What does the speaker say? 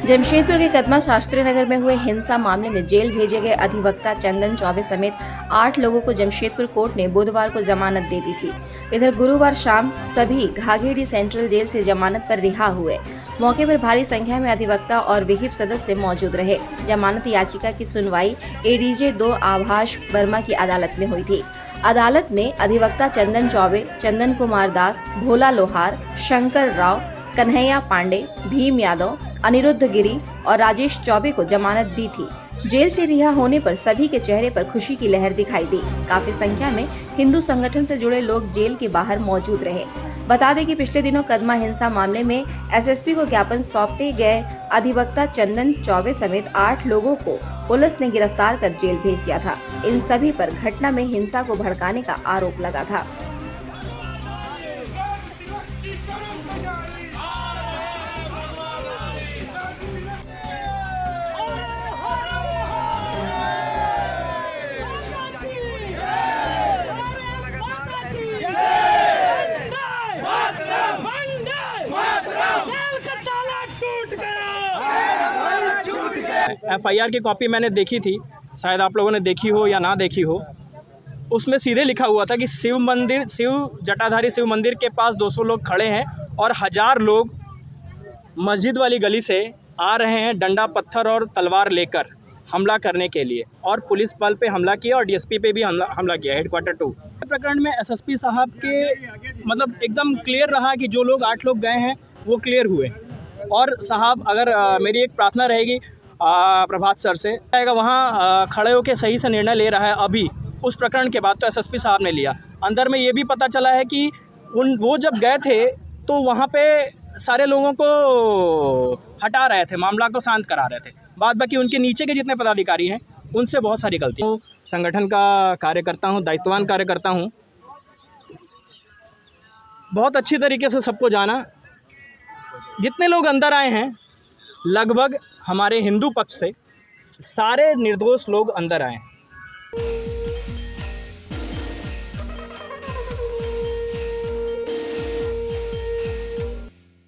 जमशेदपुर के कदमा शास्त्री नगर में हुए हिंसा मामले में जेल भेजे गए अधिवक्ता चंदन चौबे समेत 8 लोगों को जमशेदपुर कोर्ट ने बुधवार को जमानत दे दी थी। इधर गुरुवार शाम सभी घाघेड़ी सेंट्रल जेल से जमानत पर रिहा हुए। मौके पर भारी संख्या में अधिवक्ता और विहिप सदस्य मौजूद रहे। जमानत याचिका की सुनवाई एडीजे 2 आभाष वर्मा की अदालत में हुई थी। अदालत ने अधिवक्ता चंदन चौबे, चंदन कुमार दास, भोला लोहार, शंकर राव, कन्हैया पांडे, भीम यादव, अनिरुद्ध गिरी और राजेश चौबे को जमानत दी थी। जेल से रिहा होने पर सभी के चेहरे पर खुशी की लहर दिखाई दी। काफी संख्या में हिंदू संगठन से जुड़े लोग जेल के बाहर मौजूद रहे। बता दें कि पिछले दिनों कदमा हिंसा मामले में एसएसपी को ज्ञापन सौंपे गए अधिवक्ता चंदन चौबे समेत 8 लोगों को पुलिस ने गिरफ्तार कर जेल भेज दिया था। इन सभी पर घटना में हिंसा को भड़काने का आरोप लगा था। FIR की कॉपी मैंने देखी थी, शायद आप लोगों ने देखी हो या ना देखी हो। उसमें सीधे लिखा हुआ था कि शिव जटाधारी शिव मंदिर के पास 200 लोग खड़े हैं और 1000 लोग मस्जिद वाली गली से आ रहे हैं डंडा पत्थर और तलवार लेकर हमला करने के लिए, और पुलिस बल पे हमला किया और DSP पे भी हमला किया, हेडक्वार्टर 2 प्रकरण में SSP साहब के मतलब एकदम क्लियर रहा कि जो लोग 8 लोग गए हैं वो क्लियर हुए। और साहब अगर मेरी एक प्रार्थना रहेगी प्रभात सर से आएगा, वहाँ खड़े होकर सही से निर्णय ले रहा है। अभी उस प्रकरण के बाद तो SSP साहब ने लिया। अंदर में ये भी पता चला है कि वो जब गए थे तो वहाँ पे सारे लोगों को हटा रहे थे, मामला को शांत करा रहे थे। बाद बाकी उनके नीचे के जितने पदाधिकारी हैं उनसे बहुत सारी गलतियाँ। तो संगठन का कार्यकर्ता हूँ, दायित्ववान कार्यकर्ता हूँ, बहुत अच्छी तरीके से सबको जाना। जितने लोग अंदर आए हैं लगभग हमारे हिंदू पक्ष से सारे निर्दोष लोग अंदर आए हैं।